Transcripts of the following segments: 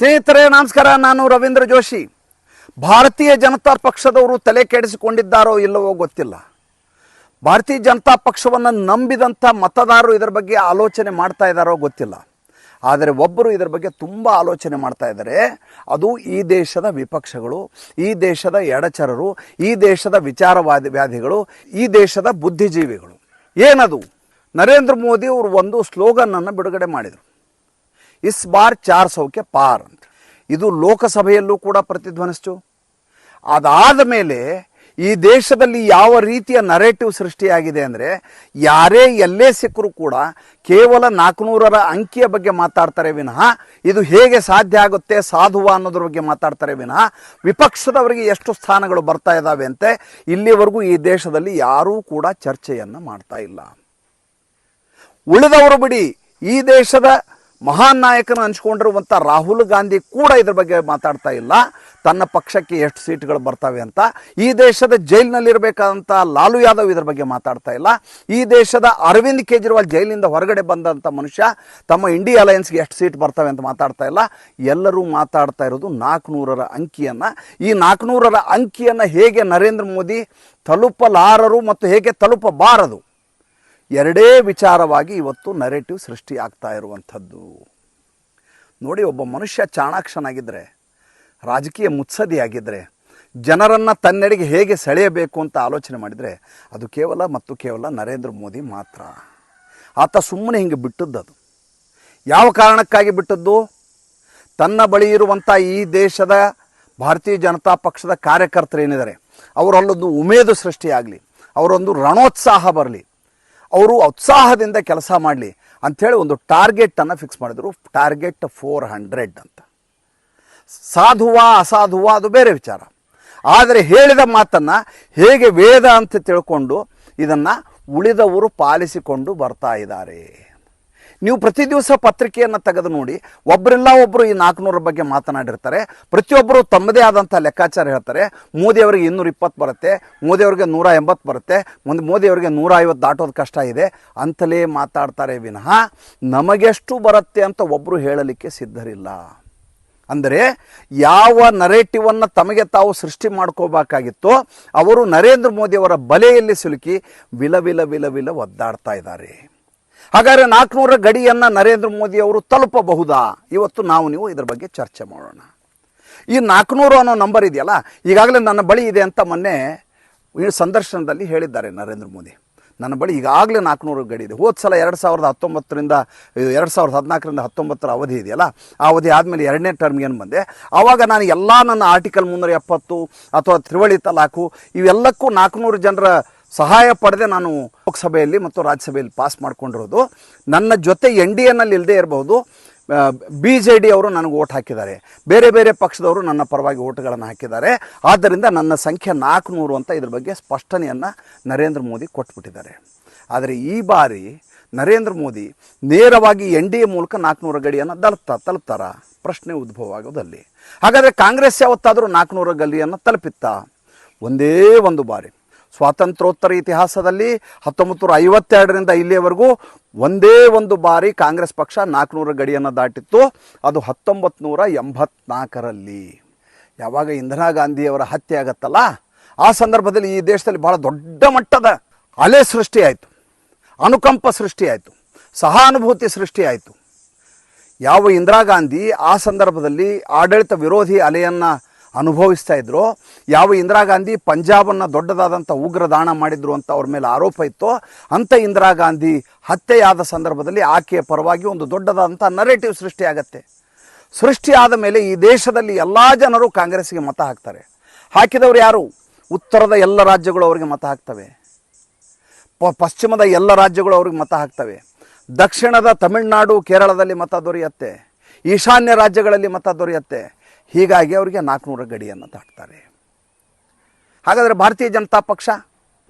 ಸ್ನೇಹಿತರೆ ನಮಸ್ಕಾರ, ನಾನು ರವೀಂದ್ರ ಜೋಶಿ. ಭಾರತೀಯ ಜನತಾ ಪಕ್ಷದವರು ತಲೆ ಕೆಡಿಸಿಕೊಂಡಿದ್ದಾರೋ ಇಲ್ಲವೋ ಗೊತ್ತಿಲ್ಲ. ಭಾರತೀಯ ಜನತಾ ಪಕ್ಷವನ್ನು ನಂಬಿದಂಥ ಮತದಾರರು ಇದರ ಬಗ್ಗೆ ಆಲೋಚನೆ ಮಾಡ್ತಾ ಇದ್ದಾರೋ ಗೊತ್ತಿಲ್ಲ. ಆದರೆ ಒಬ್ಬರು ಇದರ ಬಗ್ಗೆ ತುಂಬ ಆಲೋಚನೆ ಮಾಡ್ತಾ ಇದ್ದಾರೆ. ಅದು ಈ ದೇಶದ ವಿಪಕ್ಷಗಳು, ಈ ದೇಶದ ಎಡಚರರು, ಈ ದೇಶದ ವಿಚಾರವಾದಿಗಳು, ಈ ದೇಶದ ಬುದ್ಧಿಜೀವಿಗಳು. ಏನದು? ನರೇಂದ್ರ ಮೋದಿ ಅವರು ಒಂದು ಸ್ಲೋಗನ್ನನ್ನು ಬಿಡುಗಡೆ ಮಾಡಿದರು, ಇಸ್ ಬಾರ್ 400 ಕೆ ಪಾರ್ ಅಂತ. ಇದು ಲೋಕಸಭೆಯಲ್ಲೂ ಕೂಡ ಪ್ರತಿಧ್ವನಿಸ್ತು. ಅದಾದ ಮೇಲೆ ಈ ದೇಶದಲ್ಲಿ ಯಾವ ರೀತಿಯ ನರೇಟಿವ್ ಸೃಷ್ಟಿಯಾಗಿದೆ ಅಂದರೆ, ಯಾರೇ ಎಲ್ಲೇ ಸಿಕ್ಕರೂ ಕೂಡ ಕೇವಲ 400ರ ಅಂಕಿಯ ಬಗ್ಗೆ ಮಾತಾಡ್ತಾರೆ ವಿನಃ ಇದು ಹೇಗೆ ಸಾಧ್ಯ ಆಗುತ್ತೆ, ಸಾಧುವ ಅನ್ನೋದ್ರ ಬಗ್ಗೆ ಮಾತಾಡ್ತಾರೆ ವಿನಃ ವಿಪಕ್ಷದವರಿಗೆ ಎಷ್ಟು ಸ್ಥಾನಗಳು ಬರ್ತಾ ಇದ್ದಾವೆ ಅಂತೆ ಇಲ್ಲಿವರೆಗೂ ಈ ದೇಶದಲ್ಲಿ ಯಾರೂ ಕೂಡ ಚರ್ಚೆಯನ್ನು ಮಾಡ್ತಾ ಇಲ್ಲ. ಉಳಿದವರು ಬಿಡಿ, ಈ ದೇಶದ ಮಹಾನ್ ನಾಯಕನ ಹಂಚ್ಕೊಂಡಿರುವಂಥ ರಾಹುಲ್ ಗಾಂಧಿ ಕೂಡ ಇದ್ರ ಬಗ್ಗೆ ಮಾತಾಡ್ತಾ ಇಲ್ಲ. ತನ್ನ ಪಕ್ಷಕ್ಕೆ ಎಷ್ಟು ಸೀಟ್ಗಳು ಬರ್ತವೆ ಅಂತ. ಈ ದೇಶದ ಜೈಲಿನಲ್ಲಿರಬೇಕಾದಂಥ ಲಾಲು ಯಾದವ್ ಇದ್ರ ಬಗ್ಗೆ ಮಾತಾಡ್ತಾ ಇಲ್ಲ. ಈ ದೇಶದ ಅರವಿಂದ್ ಕೇಜ್ರಿವಾಲ್ ಜೈಲಿನಿಂದ ಹೊರಗಡೆ ಬಂದಂಥ ಮನುಷ್ಯ ತಮ್ಮ ಇಂಡಿಯಾ ಅಲಯನ್ಸ್ಗೆ ಎಷ್ಟು ಸೀಟ್ ಬರ್ತವೆ ಅಂತ ಮಾತಾಡ್ತಾ ಇಲ್ಲ. ಎಲ್ಲರೂ ಮಾತಾಡ್ತಾ ಇರೋದು 400ರ ಅಂಕಿಯನ್ನು. ಈ 400ರ ಅಂಕಿಯನ್ನು ಹೇಗೆ ನರೇಂದ್ರ ಮೋದಿ ತಲುಪಲಾರರು ಮತ್ತು ಹೇಗೆ ತಲುಪಬಾರದು, ಎರಡೇ ವಿಚಾರವಾಗಿ ಇವತ್ತು ನರೇಟಿವ್ ಸೃಷ್ಟಿ ಆಗ್ತಾ ಇರುವಂಥದ್ದು. ನೋಡಿ, ಒಬ್ಬ ಮನುಷ್ಯ ಚಾಣಾಕ್ಷನಾಗಿದ್ದರೆ, ರಾಜಕೀಯ ಮುತ್ಸದಿಯಾಗಿದ್ದರೆ, ಜನರನ್ನು ತನ್ನೆಡೆಗೆ ಹೇಗೆ ಸೆಳೆಯಬೇಕು ಅಂತ ಆಲೋಚನೆ ಮಾಡಿದರೆ ಅದು ಕೇವಲ ಮತ್ತು ಕೇವಲ ನರೇಂದ್ರ ಮೋದಿ ಮಾತ್ರ. ಆತ ಸುಮ್ಮನೆ ಹಿಂಗೆ ಬಿಟ್ಟದ್ದು. ಯಾವ ಕಾರಣಕ್ಕಾಗಿ ಬಿಟ್ಟದ್ದು? ತನ್ನ ಬಳಿ ಇರುವಂಥ ಈ ದೇಶದ ಭಾರತೀಯ ಜನತಾ ಪಕ್ಷದ ಕಾರ್ಯಕರ್ತರೇನಿದ್ದಾರೆ ಅವರಲ್ಲೊಂದು ಉಮೇದು ಸೃಷ್ಟಿಯಾಗಲಿ, ಅವರೊಂದು ರಣೋತ್ಸಾಹ ಬರಲಿ, ಅವರು ಉತ್ಸಾಹದಿಂದ ಕೆಲಸ ಮಾಡಲಿ ಅಂಥೇಳಿ ಒಂದು ಟಾರ್ಗೆಟನ್ನು ಫಿಕ್ಸ್ ಮಾಡಿದರು. ಟಾರ್ಗೆಟ್ 400 ಅಂತ. ಸಾಧುವ ಅಸಾಧುವ ಅದು ಬೇರೆ ವಿಚಾರ. ಆದರೆ ಹೇಳಿದ ಮಾತನ್ನು ಹೇಗೆ ವೇದ ಅಂತ ತಿಳ್ಕೊಂಡು ಇದನ್ನು ಉಳಿದವರು ಪಾಲಿಸಿಕೊಂಡು ಬರ್ತಾ ಇದ್ದಾರೆ. ನೀವು ಪ್ರತಿ ದಿವಸ ಪತ್ರಿಕೆಯನ್ನು ತೆಗೆದು ನೋಡಿ, ಒಬ್ಬರಿಲ್ಲ ಒಬ್ಬರು ಈ 400 ಬಗ್ಗೆ ಮಾತನಾಡಿರ್ತಾರೆ. ಪ್ರತಿಯೊಬ್ಬರು ತಮ್ಮದೇ ಆದಂಥ ಲೆಕ್ಕಾಚಾರ ಹೇಳ್ತಾರೆ. ಮೋದಿಯವರಿಗೆ 220 ಬರುತ್ತೆ, ಮೋದಿಯವರಿಗೆ 180 ಬರುತ್ತೆ, ಮೋದಿಯವರಿಗೆ 150 ದಾಟೋದು ಕಷ್ಟ ಇದೆ ಅಂತಲೇ ಮಾತಾಡ್ತಾರೆ ವಿನಃ ನಮಗೆಷ್ಟು ಬರುತ್ತೆ ಅಂತ ಒಬ್ಬರು ಹೇಳಲಿಕ್ಕೆ ಸಿದ್ಧರಿಲ್ಲ. ಅಂದರೆ ಯಾವ ನರೇಟಿವನ್ನು ತಮಗೆ ತಾವು ಸೃಷ್ಟಿ ಮಾಡ್ಕೋಬೇಕಾಗಿತ್ತೋ ಅವರು ನರೇಂದ್ರ ಮೋದಿಯವರ ಬಲೆಯಲ್ಲಿ ಸಿಲುಕಿ ವಿಲ ವಿಲ ವಿಲ ವಿಲ ಒದ್ದಾಡ್ತಾ ಇದ್ದಾರೆ. ಹಾಗಾದರೆ 400ರ ಗಡಿಯನ್ನು ನರೇಂದ್ರ ಮೋದಿ ಅವರು ತಲುಪಬಹುದಾ? ಇವತ್ತು ನೀವು ಇದರ ಬಗ್ಗೆ ಚರ್ಚೆ ಮಾಡೋಣ. ಈ 400 ಅನ್ನೋ ನಂಬರ್ ಇದೆಯಲ್ಲ, ಈಗಾಗಲೇ ನನ್ನ ಬಳಿ ಇದೆ ಅಂತ ಮೊನ್ನೆ ಈ ಸಂದರ್ಶನದಲ್ಲಿ ಹೇಳಿದ್ದಾರೆ ನರೇಂದ್ರ ಮೋದಿ. ನನ್ನ ಬಳಿ ಈಗಾಗಲೇ 400 ಗಡಿ ಇದೆ. ಹೋದ ಸಲ 2019ರಿಂದ 2014ರಿಂದ 19ರ ಅವಧಿ ಇದೆಯಲ್ಲ, ಆ ಅವಧಿ ಆದಮೇಲೆ 2ನೇ ಟರ್ಮ್ಗೆ ಏನು ಬಂದೆ, ಆವಾಗ ನಾನು ಎಲ್ಲ ನನ್ನ ಆರ್ಟಿಕಲ್ 370 ಅಥವಾ ತ್ರಿವಳಿ ತಲಾಖು ಇವೆಲ್ಲಕ್ಕೂ 400 ಜನರ ಸಹಾಯ ಪಡೆದೇ ನಾನು ಲೋಕಸಭೆಯಲ್ಲಿ ಮತ್ತು ರಾಜ್ಯಸಭೆಯಲ್ಲಿ ಪಾಸ್ ಮಾಡ್ಕೊಂಡಿರೋದು. ನನ್ನ ಜೊತೆ NDAನಲ್ಲಿ ಇಲ್ಲದೆ ಇರಬಹುದು, BJD ಅವರು ನನಗೆ ಓಟ್ ಹಾಕಿದ್ದಾರೆ, ಬೇರೆ ಬೇರೆ ಪಕ್ಷದವರು ನನ್ನ ಪರವಾಗಿ ಓಟ್ಗಳನ್ನು ಹಾಕಿದ್ದಾರೆ. ಆದ್ದರಿಂದ ನನ್ನ ಸಂಖ್ಯೆ 400 ಅಂತ ಇದ್ರ ಬಗ್ಗೆ ಸ್ಪಷ್ಟನೆಯನ್ನು ನರೇಂದ್ರ ಮೋದಿ ಕೊಟ್ಬಿಟ್ಟಿದ್ದಾರೆ. ಆದರೆ ಈ ಬಾರಿ ನರೇಂದ್ರ ಮೋದಿ ನೇರವಾಗಿ NDA ಮೂಲಕ 400 ಗಡಿಯನ್ನು ತಲುಪ್ತಾರ? ಪ್ರಶ್ನೆ ಉದ್ಭವ ಆಗೋದಲ್ಲಿ. ಹಾಗಾದರೆ ಕಾಂಗ್ರೆಸ್ ಯಾವತ್ತಾದರೂ 400 ಗಡಿಯನ್ನು ತಲುಪಿತ್ತಾ? ಒಂದೇ ಒಂದು ಬಾರಿ ಸ್ವಾತಂತ್ರ್ಯೋತ್ತರ ಇತಿಹಾಸದಲ್ಲಿ 1952ರಿಂದ ಇಲ್ಲಿಯವರೆಗೂ ಒಂದೇ ಒಂದು ಬಾರಿ ಕಾಂಗ್ರೆಸ್ ಪಕ್ಷ 400 ಗಡಿಯನ್ನು ದಾಟಿತ್ತು. ಅದು 1984ರಲ್ಲಿ. ಯಾವಾಗ ಇಂದಿರಾ ಗಾಂಧಿಯವರ ಹತ್ಯೆ ಆಗತ್ತಲ್ಲ, ಆ ಸಂದರ್ಭದಲ್ಲಿ ಈ ದೇಶದಲ್ಲಿ ಬಹಳ ದೊಡ್ಡ ಮಟ್ಟದ ಅಲೆ ಸೃಷ್ಟಿಯಾಯಿತು, ಅನುಕಂಪ ಸೃಷ್ಟಿಯಾಯಿತು, ಸಹಾನುಭೂತಿ ಸೃಷ್ಟಿಯಾಯಿತು. ಯಾವ ಇಂದಿರಾ ಗಾಂಧಿ ಆ ಸಂದರ್ಭದಲ್ಲಿ ಆಡಳಿತ ವಿರೋಧಿ ಅಲೆಯನ್ನು ಅನುಭವಿಸ್ತಾ ಇದ್ರು, ಯಾವ ಇಂದಿರಾ ಗಾಂಧಿ ಪಂಜಾಬನ್ನು ದೊಡ್ಡದಾದಂಥ ಉಗ್ರದಾಣ ಮಾಡಿದ್ರು ಅಂತ ಅವ್ರ ಮೇಲೆ ಆರೋಪ ಇತ್ತು, ಅಂಥ ಇಂದಿರಾ ಗಾಂಧಿ ಹತ್ಯೆಯಾದ ಸಂದರ್ಭದಲ್ಲಿ ಆಕೆಯ ಪರವಾಗಿ ಒಂದು ದೊಡ್ಡದಾದಂಥ ನರೇಟಿವ್ ಸೃಷ್ಟಿಯಾಗತ್ತೆ. ಸೃಷ್ಟಿಯಾದ ಮೇಲೆ ಈ ದೇಶದಲ್ಲಿ ಎಲ್ಲ ಜನರು ಕಾಂಗ್ರೆಸ್ಗೆ ಮತ ಹಾಕ್ತಾರೆ. ಹಾಕಿದವರು ಯಾರು? ಉತ್ತರದ ಎಲ್ಲ ರಾಜ್ಯಗಳು ಅವರಿಗೆ ಮತ ಹಾಕ್ತವೆ, ಪಶ್ಚಿಮದ ಎಲ್ಲ ರಾಜ್ಯಗಳು ಅವ್ರಿಗೆ ಮತ ಹಾಕ್ತವೆ, ದಕ್ಷಿಣದ ತಮಿಳುನಾಡು ಕೇರಳದಲ್ಲಿ ಮತ ದೊರೆಯುತ್ತೆ, ಈಶಾನ್ಯ ರಾಜ್ಯಗಳಲ್ಲಿ ಮತ ದೊರೆಯುತ್ತೆ. ಹೀಗಾಗಿ ಅವರಿಗೆ 400 ಗಡಿಯನ್ನು ದಾಟ್ತಾರೆ. ಹಾಗಾದರೆ ಭಾರತೀಯ ಜನತಾ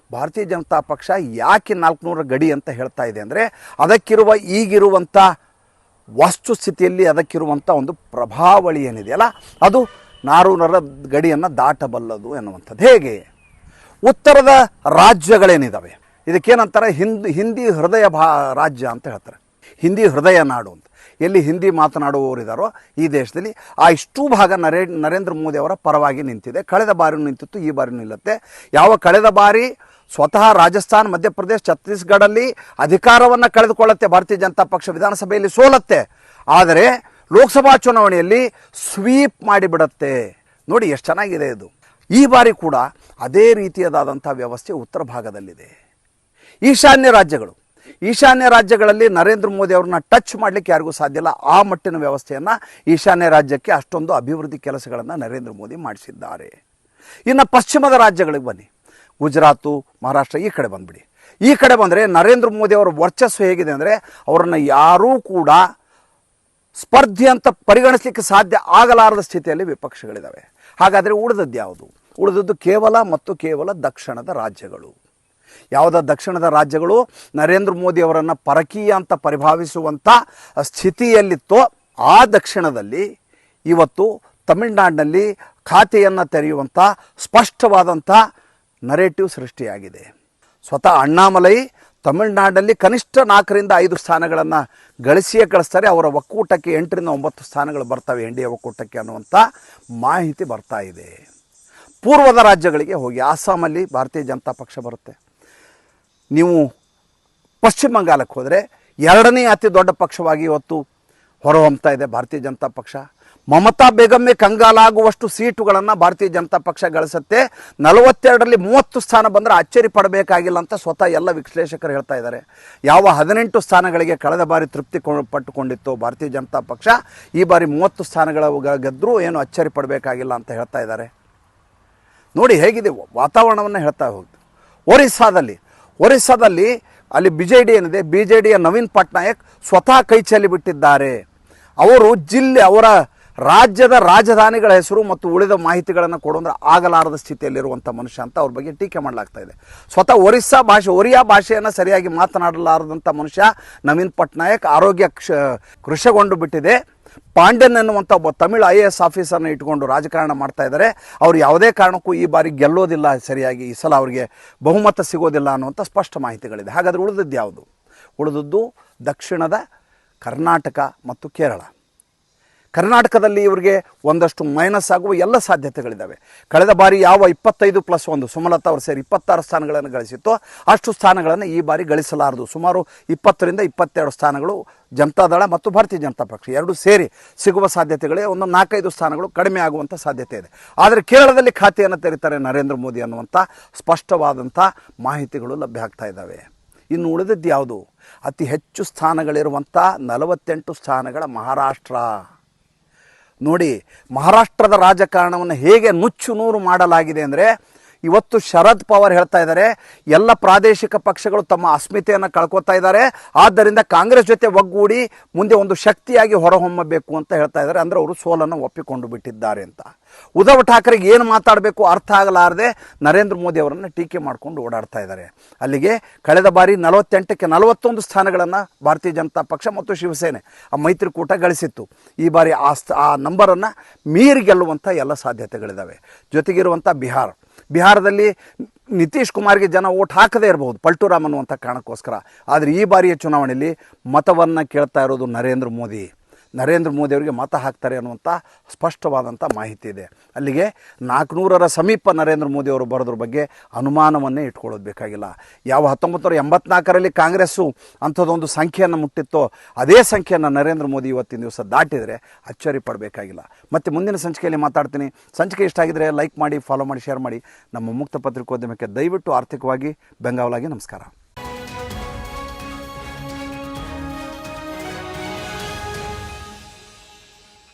ಪಕ್ಷ ಯಾಕೆ 400 ಗಡಿ ಅಂತ ಹೇಳ್ತಾ ಇದೆ ಅಂದರೆ, ಅದಕ್ಕಿರುವ ಈಗಿರುವಂಥ ವಸ್ತುಸ್ಥಿತಿಯಲ್ಲಿ ಅದಕ್ಕಿರುವಂಥ ಒಂದು ಪ್ರಭಾವಳಿ ಏನಿದೆಯಲ್ಲ, ಅದು 400 ಗಡಿಯನ್ನು ದಾಟಬಲ್ಲದು ಎನ್ನುವಂಥದ್ದು. ಹೇಗೆ? ಉತ್ತರದ ರಾಜ್ಯಗಳೇನಿದ್ದಾವೆ ಇದಕ್ಕೇನಂತಾರೆ, ಹಿಂದಿ ಹೃದಯ ರಾಜ್ಯ ಅಂತ ಹೇಳ್ತಾರೆ, ಹಿಂದಿ ಹೃದಯ ನಾಡು ಅಂತ. ಎಲ್ಲಿ ಹಿಂದಿ ಮಾತನಾಡುವವರಿದ್ದಾರೋ ಈ ದೇಶದಲ್ಲಿ ಆ ಇಷ್ಟೂ ಭಾಗ ನರೇಂದ್ರ ಮೋದಿ ಅವರ ಪರವಾಗಿ ನಿಂತಿದೆ. ಕಳೆದ ಬಾರಿ ನಿಂತಿತ್ತು, ಈ ಬಾರಿ ನಿಲ್ಲುತ್ತೆ. ಕಳೆದ ಬಾರಿ ಸ್ವತಃ ರಾಜಸ್ಥಾನ್, ಮಧ್ಯಪ್ರದೇಶ, ಛತ್ತೀಸ್ಗಢಲ್ಲಿ ಅಧಿಕಾರವನ್ನು ಕಳೆದುಕೊಳ್ಳುತ್ತೆ ಭಾರತೀಯ ಜನತಾ ಪಕ್ಷ, ವಿಧಾನಸಭೆಯಲ್ಲಿ ಸೋಲುತ್ತೆ. ಆದರೆ ಲೋಕಸಭಾ ಚುನಾವಣೆಯಲ್ಲಿ ಸ್ವೀಪ್ ಮಾಡಿಬಿಡುತ್ತೆ. ನೋಡಿ ಎಷ್ಟು ಚೆನ್ನಾಗಿದೆ ಇದು. ಈ ಬಾರಿ ಕೂಡ ಅದೇ ರೀತಿಯಾದಂಥ ವ್ಯವಸ್ಥೆ ಉತ್ತರ ಭಾಗದಲ್ಲಿದೆ. ಈಶಾನ್ಯ ರಾಜ್ಯಗಳಲ್ಲಿ ನರೇಂದ್ರ ಮೋದಿ ಅವ್ರನ್ನ ಟಚ್ ಮಾಡಲಿಕ್ಕೆ ಯಾರಿಗೂ ಸಾಧ್ಯ ಇಲ್ಲ. ಆ ಮಟ್ಟಿನ ವ್ಯವಸ್ಥೆಯನ್ನು ಈಶಾನ್ಯ ರಾಜ್ಯಕ್ಕೆ ಅಷ್ಟೊಂದು ಅಭಿವೃದ್ಧಿ ಕೆಲಸಗಳನ್ನು ನರೇಂದ್ರ ಮೋದಿ ಮಾಡಿಸಿದ್ದಾರೆ. ಇನ್ನು ಪಶ್ಚಿಮದ ರಾಜ್ಯಗಳಿಗೆ ಬನ್ನಿ, ಗುಜರಾತು, ಮಹಾರಾಷ್ಟ್ರ, ಈ ಕಡೆ ಬಂದುಬಿಡಿ. ಈ ಕಡೆ ಬಂದರೆ ನರೇಂದ್ರ ಮೋದಿ ಅವರ ವರ್ಚಸ್ಸು ಹೇಗಿದೆ ಅಂದರೆ ಅವರನ್ನು ಯಾರೂ ಕೂಡ ಸ್ಪರ್ಧೆ ಅಂತ ಪರಿಗಣಿಸಲಿಕ್ಕೆ ಸಾಧ್ಯ ಆಗಲಾರದ ಸ್ಥಿತಿಯಲ್ಲಿ ವಿಪಕ್ಷಗಳಿದ್ದಾವೆ. ಹಾಗಾದರೆ ಉಳಿದದ್ದು ಯಾವುದು? ಉಳಿದದ್ದು ಕೇವಲ ದಕ್ಷಿಣದ ರಾಜ್ಯಗಳು. ಯಾವುದ ದಕ್ಷಿಣದ ರಾಜ್ಯಗಳು ನರೇಂದ್ರ ಮೋದಿ ಅವರನ್ನು ಪರಕೀಯ ಅಂತ ಪರಿಭಾವಿಸುವಂಥ ಸ್ಥಿತಿಯಲ್ಲಿತ್ತೋ ಆ ದಕ್ಷಿಣದಲ್ಲಿ ಇವತ್ತು ತಮಿಳುನಾಡಿನಲ್ಲಿ ಖಾತೆಯನ್ನು ತೆರೆಯುವಂಥ ಸ್ಪಷ್ಟವಾದಂಥ ನರೇಟಿವ್ ಸೃಷ್ಟಿಯಾಗಿದೆ. ಸ್ವತಃ ಅಣ್ಣಾಮಲೈ ತಮಿಳುನಾಡಿನಲ್ಲಿ ಕನಿಷ್ಠ 4ರಿಂದ 5 ಸ್ಥಾನಗಳನ್ನು ಗಳಿಸಿಯೇ ಕಳಿಸ್ತಾರೆ. ಅವರ ಒಕ್ಕೂಟಕ್ಕೆ 8ರಿಂದ 9 ಸ್ಥಾನಗಳು ಬರ್ತವೆ, NDA ಒಕ್ಕೂಟಕ್ಕೆ ಅನ್ನುವಂಥ ಮಾಹಿತಿ ಬರ್ತಾ ಇದೆ. ಪೂರ್ವದ ರಾಜ್ಯಗಳಿಗೆ ಹೋಗಿ, ಅಸ್ಸಾಮಲ್ಲಿ ಭಾರತೀಯ ಜನತಾ ಪಕ್ಷ ಬರುತ್ತೆ. ನೀವು ಪಶ್ಚಿಮ ಬಂಗಾಳಕ್ಕೆ ಹೋದರೆ 2ನೇ ಅತಿ ದೊಡ್ಡ ಪಕ್ಷವಾಗಿ ಇವತ್ತು ಹೊರಹೊಮ್ತಾ ಇದೆ ಭಾರತೀಯ ಜನತಾ ಪಕ್ಷ. ಮಮತಾ ಬೇಗಮ್ಮೆ ಕಂಗಾಲಾಗುವಷ್ಟು ಸೀಟುಗಳನ್ನು ಭಾರತೀಯ ಜನತಾ ಪಕ್ಷ ಗಳಿಸುತ್ತೆ. 42ರಲ್ಲಿ 30 ಸ್ಥಾನ ಬಂದರೆ ಅಚ್ಚರಿ ಪಡಬೇಕಾಗಿಲ್ಲ ಅಂತ ಸ್ವತಃ ಎಲ್ಲ ವಿಶ್ಲೇಷಕರು ಹೇಳ್ತಾ ಇದ್ದಾರೆ. 18 ಸ್ಥಾನಗಳಿಗೆ ಕಳೆದ ಬಾರಿ ತೃಪ್ತಿ ಪಟ್ಟುಕೊಂಡಿತ್ತು ಭಾರತೀಯ ಜನತಾ ಪಕ್ಷ, ಈ ಬಾರಿ 30 ಸ್ಥಾನಗಳ ಗೆದ್ದರೂ ಏನು ಅಚ್ಚರಿ ಪಡಬೇಕಾಗಿಲ್ಲ ಅಂತ ಹೇಳ್ತಾ ಇದ್ದಾರೆ. ನೋಡಿ ಹೇಗಿದೆ ವಾತಾವರಣವನ್ನು ಹೇಳ್ತಾ ಹೋಗ್ತು. ಒರಿಸ್ಸಾದಲ್ಲಿ ಅಲ್ಲಿ BJD ಏನಿದೆ, BJDಯ ನವೀನ್ ಪಟ್ನಾಯಕ್ ಸ್ವತಃ ಕೈ ಚೆಲ್ಲಿ ಬಿಟ್ಟಿದ್ದಾರೆ. ಅವರ ರಾಜ್ಯದ ರಾಜಧಾನಿಗಳ ಹೆಸರು ಮತ್ತು ಉಳಿದ ಮಾಹಿತಿಗಳನ್ನು ಕೊಡೋದ್ರೆ ಆಗಲಾರದ ಸ್ಥಿತಿಯಲ್ಲಿರುವಂಥ ಮನುಷ್ಯ ಅಂತ ಅವ್ರ ಬಗ್ಗೆ ಟೀಕೆ ಮಾಡಲಾಗ್ತಾ ಇದೆ. ಸ್ವತಃ ಒರಿಯಾ ಭಾಷೆಯನ್ನು ಸರಿಯಾಗಿ ಮಾತನಾಡಲಾರದಂಥ ಮನುಷ್ಯ ನವೀನ್ ಪಟ್ನಾಯಕ್ ಆರೋಗ್ಯ ಕೃಶಗೊಂಡು ಬಿಟ್ಟಿದೆ. ಪಾಂಡ್ಯನ್ ಎನ್ನುವಂಥ ಒಬ್ಬ ತಮಿಳು IAS ಆಫೀಸರ್ನ ಇಟ್ಕೊಂಡು ರಾಜಕಾರಣ ಮಾಡ್ತಾ ಇದ್ದಾರೆ. ಅವರು ಯಾವುದೇ ಕಾರಣಕ್ಕೂ ಈ ಬಾರಿ ಗೆಲ್ಲೋದಿಲ್ಲ, ಸರಿಯಾಗಿ ಈ ಸಲ ಅವರಿಗೆ ಬಹುಮತ ಸಿಗೋದಿಲ್ಲ ಅನ್ನುವಂಥ ಸ್ಪಷ್ಟ ಮಾಹಿತಿಗಳಿದೆ. ಹಾಗಾದರೆ ಉಳಿದದ್ದು ಯಾವುದು? ಉಳಿದದ್ದು ದಕ್ಷಿಣದ ಕರ್ನಾಟಕ ಮತ್ತು ಕೇರಳ. ಕರ್ನಾಟಕದಲ್ಲಿ ಇವರಿಗೆ ಒಂದಷ್ಟು ಮೈನಸ್ ಆಗುವ ಎಲ್ಲ ಸಾಧ್ಯತೆಗಳಿದ್ದಾವೆ. ಕಳೆದ ಬಾರಿ 25+1 ಸುಮಲತಾ ಅವರು ಸೇರಿ 26 ಸ್ಥಾನಗಳನ್ನು ಗಳಿಸಿತ್ತು, ಅಷ್ಟು ಸ್ಥಾನಗಳನ್ನು ಈ ಬಾರಿ ಗಳಿಸಲಾರದು. ಸುಮಾರು 20ರಿಂದ 22 ಸ್ಥಾನಗಳು ಜನತಾದಳ ಮತ್ತು ಭಾರತೀಯ ಜನತಾ ಪಕ್ಷ ಎರಡು ಸೇರಿ ಸಿಗುವ ಸಾಧ್ಯತೆಗಳೇ. ಒಂದು 4-5 ಸ್ಥಾನಗಳು ಕಡಿಮೆ ಆಗುವಂಥ ಸಾಧ್ಯತೆ ಇದೆ. ಆದರೆ ಕೇರಳದಲ್ಲಿ ಖಾತೆಯನ್ನು ತೆರೀತಾರೆ ನರೇಂದ್ರ ಮೋದಿ ಅನ್ನುವಂಥ ಸ್ಪಷ್ಟವಾದಂಥ ಮಾಹಿತಿಗಳು ಲಭ್ಯ ಆಗ್ತಾ ಇದ್ದಾವೆ. ಇನ್ನು ಉಳಿದದ್ದು ಯಾವುದು? ಅತಿ ಹೆಚ್ಚು ಸ್ಥಾನಗಳಿರುವಂಥ 48 ಸ್ಥಾನಗಳ ಮಹಾರಾಷ್ಟ್ರ. ನೋಡಿ, ಮಹಾರಾಷ್ಟ್ರದ ರಾಜಕಾರಣವನ್ನು ಹೇಗೆ ನುಚ್ಚು ನೂರು ಮಾಡಲಾಗಿದೆ ಅಂದರೆ, ಇವತ್ತು ಶರದ್ ಪವಾರ್ ಹೇಳ್ತಾ ಇದ್ದಾರೆ ಎಲ್ಲ ಪ್ರಾದೇಶಿಕ ಪಕ್ಷಗಳು ತಮ್ಮ ಅಸ್ಮಿತೆಯನ್ನು ಕಳ್ಕೊತಾ ಇದ್ದಾರೆ, ಆದ್ದರಿಂದ ಕಾಂಗ್ರೆಸ್ ಜೊತೆ ಒಗ್ಗೂಡಿ ಮುಂದೆ ಒಂದು ಶಕ್ತಿಯಾಗಿ ಹೊರಹೊಮ್ಮಬೇಕು ಅಂತ ಹೇಳ್ತಾ ಇದ್ದಾರೆ. ಅಂದರೆ ಅವರು ಸೋಲನ್ನು ಒಪ್ಪಿಕೊಂಡು ಬಿಟ್ಟಿದ್ದಾರೆ ಅಂತ. ಉದ್ಧವ್ ಠಾಕ್ರೆಗೆ ಏನು ಮಾತಾಡಬೇಕು ಅರ್ಥ ಆಗಲಾರದೆ ನರೇಂದ್ರ ಮೋದಿ ಅವರನ್ನು ಟೀಕೆ ಮಾಡಿಕೊಂಡು ಓಡಾಡ್ತಾ ಇದ್ದಾರೆ. ಅಲ್ಲಿಗೆ ಕಳೆದ ಬಾರಿ 48ಕ್ಕೆ 41 ಸ್ಥಾನಗಳನ್ನು ಭಾರತೀಯ ಜನತಾ ಪಕ್ಷ ಮತ್ತು ಶಿವಸೇನೆ ಆ ಮೈತ್ರಿಕೂಟ ಗಳಿಸಿತ್ತು. ಈ ಬಾರಿ ಆ ನಂಬರನ್ನು ಮೀರಿ ಗೆಲ್ಲುವಂಥ ಎಲ್ಲ ಸಾಧ್ಯತೆಗಳಿದ್ದಾವೆ. ಜೊತೆಗಿರುವಂಥ ಬಿಹಾರದಲ್ಲಿ ನಿತೀಶ್ ಕುಮಾರ್ಗೆ ಜನ ಓಟ್ ಹಾಕದೇ ಇರಬಹುದು ಪಲ್ಟುರಾಮ್ ಅನ್ನುವಂಥ ಕಾರಣಕ್ಕೋಸ್ಕರ. ಆದರೆ ಈ ಬಾರಿಯ ಚುನಾವಣೆಯಲ್ಲಿ ಮತವನ್ನು ಕೇಳ್ತಾ ಇರೋದು ನರೇಂದ್ರ ಮೋದಿ ಅವರಿಗೆ ಮತ ಹಾಕ್ತಾರೆ ಅನ್ನುವಂಥ ಸ್ಪಷ್ಟವಾದಂಥ ಮಾಹಿತಿ ಇದೆ. ಅಲ್ಲಿಗೆ 400ರ ಸಮೀಪ ನರೇಂದ್ರ ಮೋದಿ ಅವರು ಬರೋದ್ರ ಬಗ್ಗೆ ಅನುಮಾನವನ್ನೇ ಇಟ್ಕೊಳ್ಳೋದು ಬೇಕಾಗಿಲ್ಲ. 1984ರಲ್ಲಿ ಕಾಂಗ್ರೆಸ್ಸು ಅಂಥದ್ದೊಂದು ಸಂಖ್ಯೆಯನ್ನು ಮುಟ್ಟಿತ್ತೋ ಅದೇ ಸಂಖ್ಯೆಯನ್ನು ನರೇಂದ್ರ ಮೋದಿ ಇವತ್ತಿನ ದಿವಸ ದಾಟಿದರೆ ಅಚ್ಚರಿ ಪಡಬೇಕಾಗಿಲ್ಲ. ಮತ್ತು ಮುಂದಿನ ಸಂಚಿಕೆಯಲ್ಲಿ ಮಾತಾಡ್ತೀನಿ. ಸಂಚಿಕೆ ಇಷ್ಟ ಆಗಿದರೆ ಲೈಕ್ ಮಾಡಿ, ಫಾಲೋ ಮಾಡಿ, ಶೇರ್ ಮಾಡಿ. ನಮ್ಮ ಮುಕ್ತ ಪತ್ರಿಕೋದ್ಯಮಕ್ಕೆ ದಯವಿಟ್ಟು ಆರ್ಥಿಕವಾಗಿ ಬೆಂಗಾವಲಾಗಿ ನಮಸ್ಕಾರ.